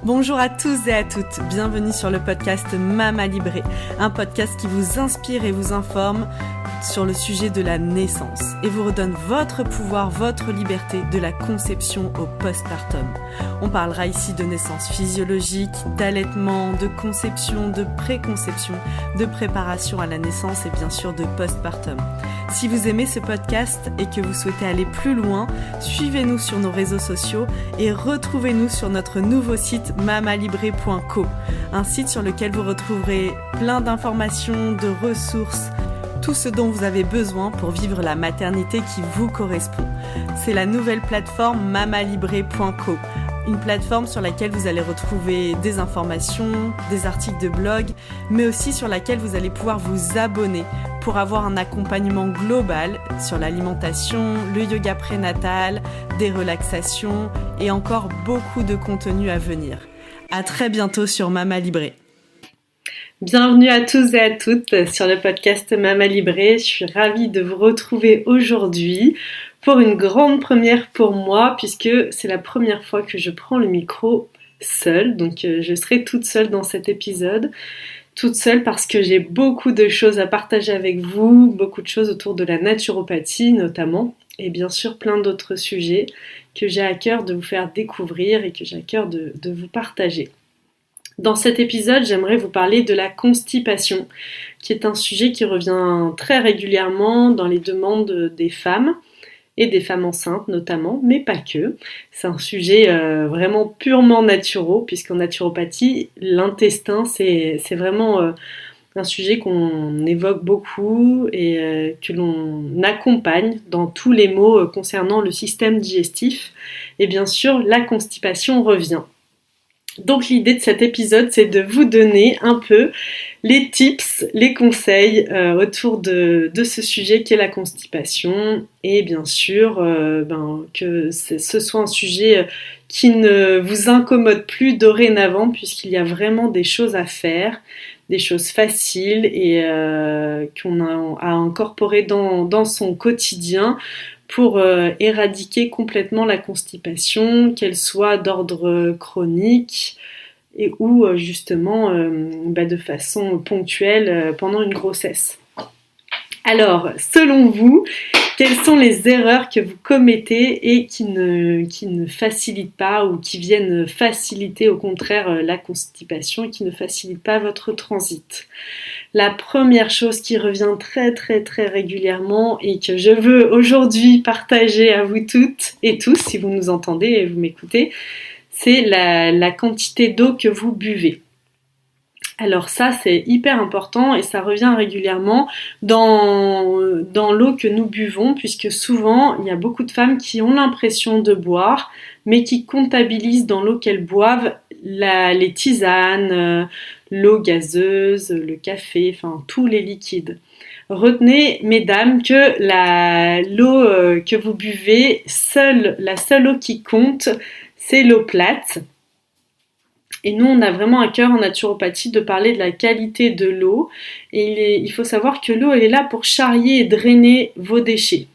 Bonjour à tous et à toutes, bienvenue sur le podcast Mama Libré, un podcast qui vous inspire et vous informe sur le sujet de la naissance et vous redonne votre pouvoir, votre liberté de la conception au postpartum. On parlera ici de naissance physiologique, d'allaitement, de conception, de préconception, de préparation à la naissance et bien sûr de postpartum. Si vous aimez ce podcast et que vous souhaitez aller plus loin, suivez-nous sur nos réseaux sociaux et retrouvez-nous sur notre nouveau site mamalibré.co, un site sur lequel vous retrouverez plein d'informations, de ressources, tout ce dont vous avez besoin pour vivre la maternité qui vous correspond. C'est la nouvelle plateforme mamalibré.co, une plateforme sur laquelle vous allez retrouver des informations, des articles de blog, mais aussi sur laquelle vous allez pouvoir vous abonner pour avoir un accompagnement global sur l'alimentation, le yoga prénatal, des relaxations et encore beaucoup de contenu à venir. À très bientôt sur Mama Libré. Bienvenue à tous et à toutes sur le podcast Mama Libré. Je suis ravie de vous retrouver aujourd'hui pour une grande première pour moi puisque c'est la première fois que je prends le micro seule. Donc je serai toute seule dans cet épisode. Toute seule parce que j'ai beaucoup de choses à partager avec vous, beaucoup de choses autour de la naturopathie notamment, et bien sûr plein d'autres sujets que j'ai à cœur de vous faire découvrir et que j'ai à cœur de vous partager. Dans cet épisode, j'aimerais vous parler de la constipation, qui est un sujet qui revient très régulièrement dans les demandes des femmes, et des femmes enceintes notamment, mais pas que. C'est un sujet vraiment purement naturo, puisqu'en naturopathie, l'intestin, c'est vraiment un sujet qu'on évoque beaucoup et que l'on accompagne dans tous les mots concernant le système digestif. Et bien sûr, la constipation revient. Donc l'idée de cet épisode, c'est de vous donner un peu les tips, les conseils autour de ce sujet qu'est la constipation et bien sûr que ce soit un sujet qui ne vous incommode plus dorénavant puisqu'il y a vraiment des choses à faire, des choses faciles et qu'on a à incorporer dans son quotidien pour éradiquer complètement la constipation, qu'elle soit d'ordre chronique et ou justement de façon ponctuelle pendant une grossesse. Alors, selon vous, quelles sont les erreurs que vous commettez et qui ne facilitent pas ou qui viennent faciliter au contraire la constipation et qui ne facilitent pas votre transit ? La première chose qui revient très très très régulièrement et que je veux aujourd'hui partager à vous toutes et tous, si vous nous entendez et vous m'écoutez, c'est la quantité d'eau que vous buvez. Alors ça, c'est hyper important et ça revient régulièrement dans l'eau que nous buvons, puisque souvent, il y a beaucoup de femmes qui ont l'impression de boire, mais qui comptabilisent dans l'eau qu'elles boivent les tisanes, l'eau gazeuse, le café, enfin tous les liquides. Retenez, mesdames, que l'eau que vous buvez, la seule eau qui compte, c'est l'eau plate. Et nous, on a vraiment à cœur en naturopathie de parler de la qualité de l'eau. Et il faut savoir que l'eau, elle est là pour charrier et drainer vos déchets.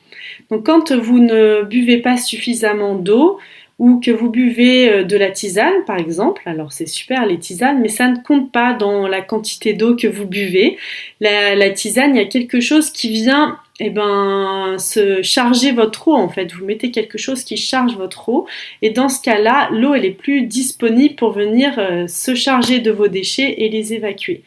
Donc quand vous ne buvez pas suffisamment d'eau, ou que vous buvez de la tisane par exemple, alors c'est super les tisanes, mais ça ne compte pas dans la quantité d'eau que vous buvez. La tisane, il y a quelque chose qui vient se charger votre eau en fait. Vous mettez quelque chose qui charge votre eau et dans ce cas-là, l'eau elle est plus disponible pour venir se charger de vos déchets et les évacuer.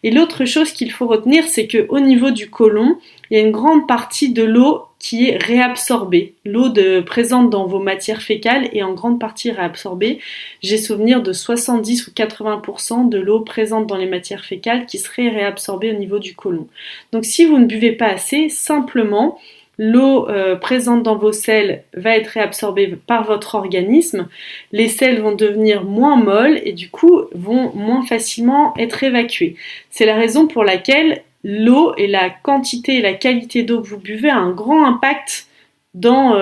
Et l'autre chose qu'il faut retenir, c'est qu'au niveau du côlon, il y a une grande partie de l'eau qui est réabsorbée. L'eau présente dans vos matières fécales est en grande partie réabsorbée. J'ai souvenir de 70 ou 80% de l'eau présente dans les matières fécales qui serait réabsorbée au niveau du côlon. Donc si vous ne buvez pas assez, simplement, l'eau présente dans vos selles va être réabsorbée par votre organisme. Les selles vont devenir moins molles et du coup vont moins facilement être évacuées. C'est la raison pour laquelle l'eau et la quantité et la qualité d'eau que vous buvez a un grand impact dans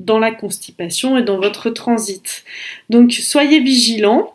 la constipation et dans votre transit. Donc soyez vigilants.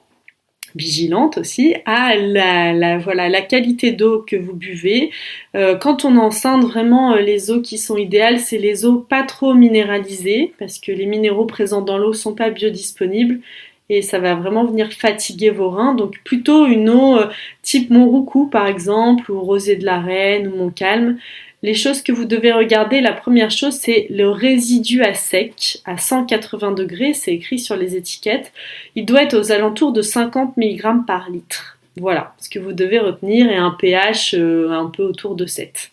vigilante aussi à la qualité d'eau que vous buvez. Quand on est enceinte, vraiment les eaux qui sont idéales, c'est les eaux pas trop minéralisées parce que les minéraux présents dans l'eau sont pas biodisponibles et ça va vraiment venir fatiguer vos reins. Donc plutôt une eau type Monroucou par exemple ou Rosée de la Reine ou Montcalm. Les choses que vous devez regarder, la première chose, c'est le résidu à sec à 180 degrés, c'est écrit sur les étiquettes. Il doit être aux alentours de 50 mg par litre. Voilà ce que vous devez retenir et un pH un peu autour de 7.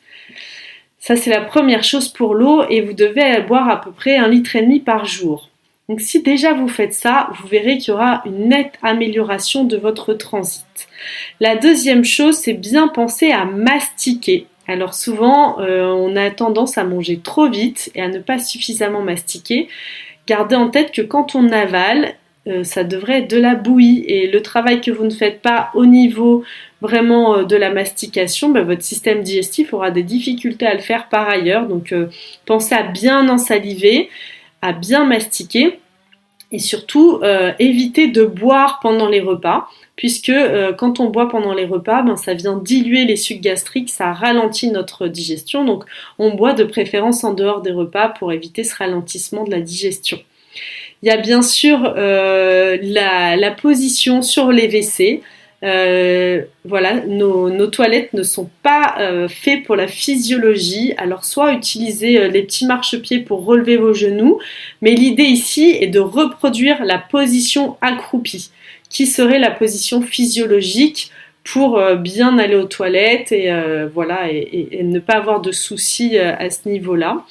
Ça, c'est la première chose pour l'eau et vous devez boire à peu près 1,5 litre par jour. Donc si déjà vous faites ça, vous verrez qu'il y aura une nette amélioration de votre transit. La deuxième chose, c'est bien penser à mastiquer. Alors souvent, on a tendance à manger trop vite et à ne pas suffisamment mastiquer. Gardez en tête que quand on avale, ça devrait être de la bouillie et le travail que vous ne faites pas au niveau vraiment de la mastication, votre système digestif aura des difficultés à le faire par ailleurs. Donc pensez à bien ensaliver, à bien mastiquer et surtout évitez de boire pendant les repas. Puisque quand on boit pendant les repas, ça vient diluer les sucs gastriques, ça ralentit notre digestion. Donc on boit de préférence en dehors des repas pour éviter ce ralentissement de la digestion. Il y a bien sûr la position sur les WC. Nos toilettes ne sont pas faites pour la physiologie. Alors soit utilisez les petits marchepieds pour relever vos genoux, mais l'idée ici est de reproduire la position accroupie, qui serait la position physiologique pour bien aller aux toilettes et ne pas avoir de soucis à ce niveau-là.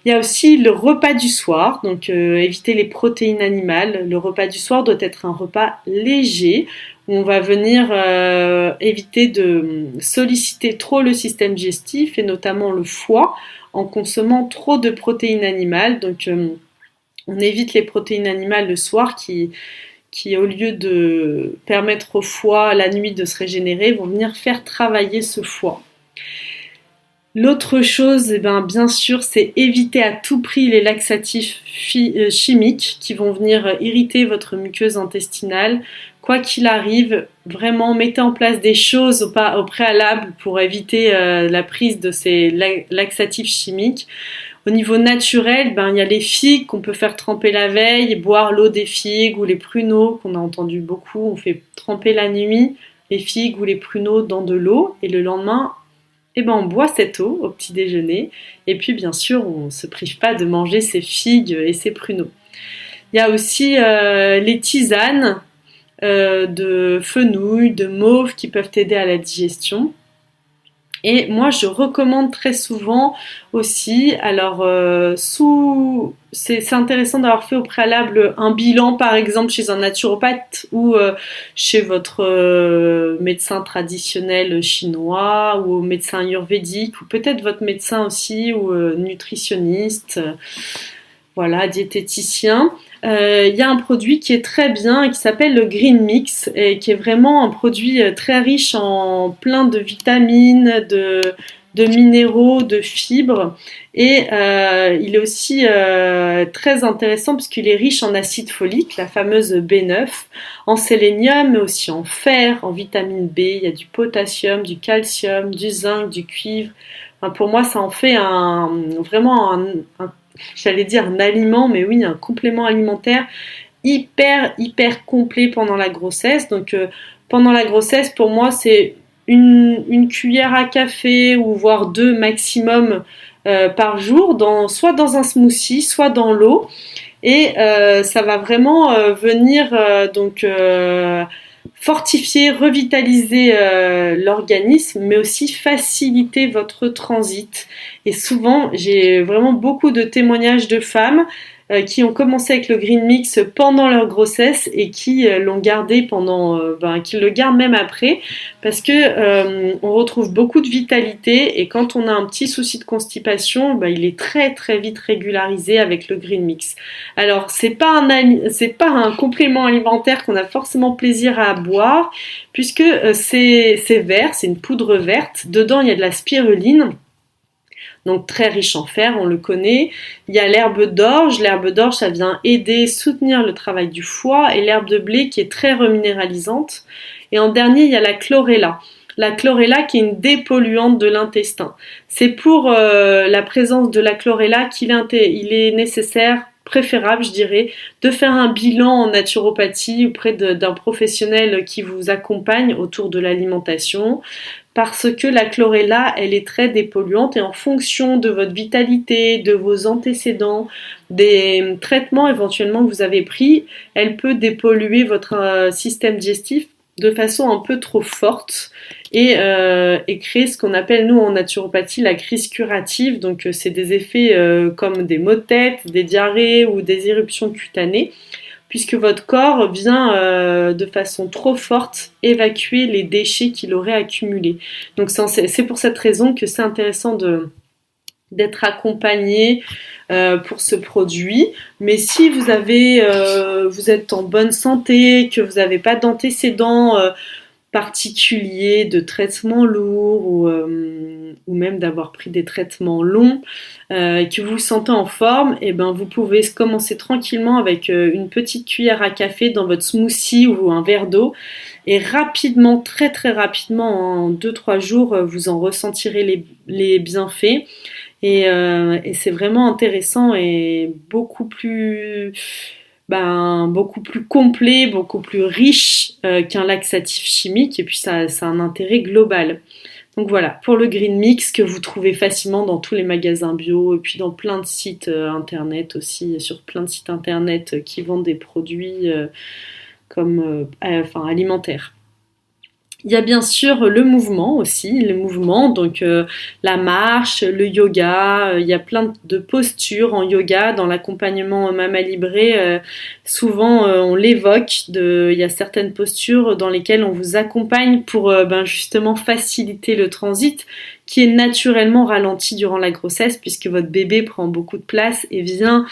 Il y a aussi le repas du soir, donc éviter les protéines animales. Le repas du soir doit être un repas léger où on va venir éviter de solliciter trop le système digestif et notamment le foie en consommant trop de protéines animales. Donc on évite les protéines animales le soir qui au lieu de permettre au foie la nuit de se régénérer, vont venir faire travailler ce foie. L'autre chose, bien sûr, c'est éviter à tout prix les laxatifs chimiques qui vont venir irriter votre muqueuse intestinale. Quoi qu'il arrive, vraiment mettez en place des choses au préalable pour éviter la prise de ces laxatifs chimiques. Au niveau naturel, il y a les figues qu'on peut faire tremper la veille, boire l'eau des figues ou les pruneaux qu'on a entendu beaucoup. On fait tremper la nuit les figues ou les pruneaux dans de l'eau et le lendemain, on boit cette eau au petit déjeuner. Et puis bien sûr, on ne se prive pas de manger ces figues et ces pruneaux. Il y a aussi les tisanes de fenouil, de mauve qui peuvent aider à la digestion. Et moi, je recommande très souvent aussi, c'est intéressant d'avoir fait au préalable un bilan, par exemple, chez un naturopathe ou chez votre médecin traditionnel chinois ou médecin ayurvédique ou peut-être votre médecin aussi ou nutritionniste, diététicien. Il y a un produit qui est très bien et qui s'appelle le Green Mix et qui est vraiment un produit très riche en plein de vitamines, de minéraux, de fibres et il est aussi très intéressant puisqu'il est riche en acide folique, la fameuse B9, en sélénium mais aussi en fer, en vitamine B, il y a du potassium, du calcium, du zinc, du cuivre. Pour moi ça en fait vraiment un j'allais dire un aliment, mais oui, un complément alimentaire hyper complet pendant la grossesse. Donc pendant la grossesse, pour moi, c'est une cuillère à café ou voire 2 maximum par jour, soit dans un smoothie, soit dans l'eau. Et ça va vraiment venir fortifier, revitaliser l'organisme, mais aussi faciliter votre transit. Et souvent, j'ai vraiment beaucoup de témoignages de femmes qui ont commencé avec le Green Mix pendant leur grossesse et qui l'ont gardé qui le gardent même après, parce que on retrouve beaucoup de vitalité et quand on a un petit souci de constipation, il est très très vite régularisé avec le Green Mix. Alors c'est pas un complément alimentaire qu'on a forcément plaisir à boire, puisque c'est vert, c'est une poudre verte. Dedans il y a de la spiruline. donc très riche en fer, on le connaît. Il y a l'herbe d'orge. L'herbe d'orge, ça vient aider, soutenir le travail du foie, et l'herbe de blé qui est très reminéralisante. Et en dernier, il y a la chlorella. La chlorella qui est une dépolluante de l'intestin. C'est pour la présence de la chlorella qu'il est nécessaire, préférable je dirais, de faire un bilan en naturopathie auprès d'un professionnel qui vous accompagne autour de l'alimentation, parce que la chlorella, elle est très dépolluante et en fonction de votre vitalité, de vos antécédents, des traitements éventuellement que vous avez pris, elle peut dépolluer votre système digestif de façon un peu trop forte et créer ce qu'on appelle nous en naturopathie la crise curative. Donc c'est des effets comme des maux de tête, des diarrhées ou des éruptions cutanées, puisque votre corps vient de façon trop forte évacuer les déchets qu'il aurait accumulés. Donc c'est pour cette raison que c'est intéressant d'être accompagné pour ce produit. Mais si vous êtes en bonne santé, que vous n'avez pas d'antécédents particuliers de traitements lourds ou même d'avoir pris des traitements longs, et que vous vous sentez en forme, et ben vous pouvez commencer tranquillement avec une petite cuillère à café dans votre smoothie ou un verre d'eau, et rapidement, très très rapidement, en 2-3 jours, vous en ressentirez les bienfaits. Et c'est vraiment intéressant et beaucoup plus complet, beaucoup plus riche qu'un laxatif chimique, et puis ça a un intérêt global. Donc voilà, pour le Green Mix que vous trouvez facilement dans tous les magasins bio et puis dans plein de sites internet aussi, sur plein de sites internet qui vendent des produits alimentaires. Il y a bien sûr le mouvement aussi, donc la marche, le yoga, il y a plein de postures en yoga. Dans l'accompagnement Mama Libré, souvent on l'évoque, il y a certaines postures dans lesquelles on vous accompagne pour justement faciliter le transit qui est naturellement ralenti durant la grossesse, puisque votre bébé prend beaucoup de place et vient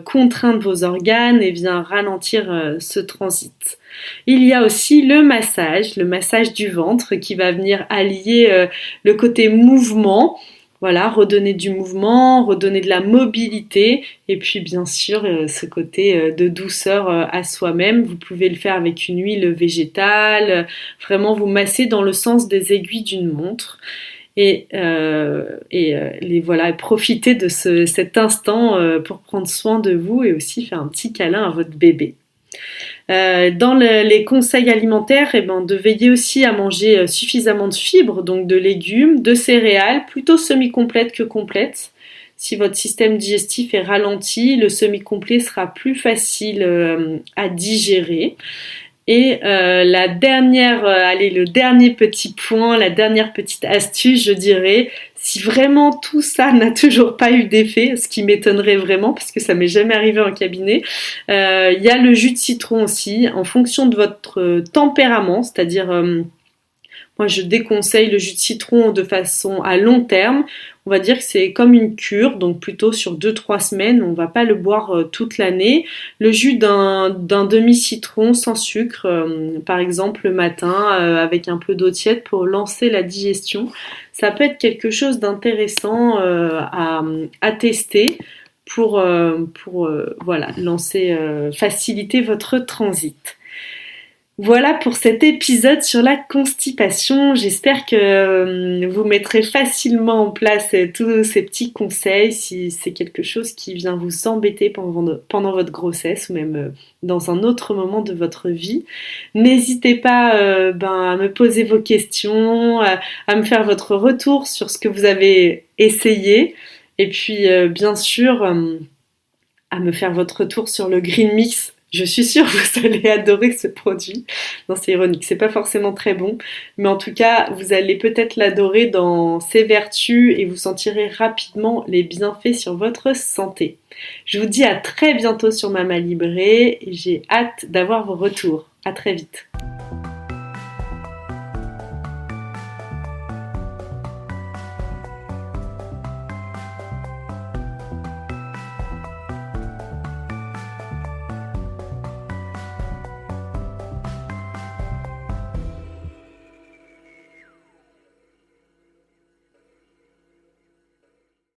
contraindre vos organes et vient ralentir ce transit. Il y a aussi le massage du ventre qui va venir allier le côté mouvement, voilà, redonner du mouvement, redonner de la mobilité, et puis bien sûr ce côté de douceur à soi-même. Vous pouvez le faire avec une huile végétale, vraiment vous masser dans le sens des aiguilles d'une montre. Et profitez de cet instant pour prendre soin de vous et aussi faire un petit câlin à votre bébé. Dans les conseils alimentaires, de veiller aussi à manger suffisamment de fibres, donc de légumes, de céréales, plutôt semi-complètes que complètes. Si votre système digestif est ralenti, le semi-complet sera plus facile à digérer. Et le dernier petit point, la dernière petite astuce, je dirais, si vraiment tout ça n'a toujours pas eu d'effet, ce qui m'étonnerait vraiment parce que ça m'est jamais arrivé en cabinet, il y a le jus de citron aussi, en fonction de votre tempérament, c'est-à-dire moi je déconseille le jus de citron de façon à long terme. On va dire que c'est comme une cure, donc plutôt sur 2-3 semaines, on va pas le boire toute l'année. Le jus d'un demi-citron sans sucre, par exemple le matin, avec un peu d'eau tiède pour lancer la digestion, ça peut être quelque chose d'intéressant à tester pour faciliter votre transit. Voilà pour cet épisode sur la constipation. J'espère que vous mettrez facilement en place tous ces petits conseils si c'est quelque chose qui vient vous embêter pendant votre grossesse ou même dans un autre moment de votre vie. N'hésitez pas à me poser vos questions, à me faire votre retour sur ce que vous avez essayé et puis bien sûr à me faire votre retour sur le Green Mix. Je suis sûre que vous allez adorer ce produit. Non, c'est ironique, c'est pas forcément très bon, mais en tout cas, vous allez peut-être l'adorer dans ses vertus et vous sentirez rapidement les bienfaits sur votre santé. Je vous dis à très bientôt sur Mama Libré et j'ai hâte d'avoir vos retours. À très vite.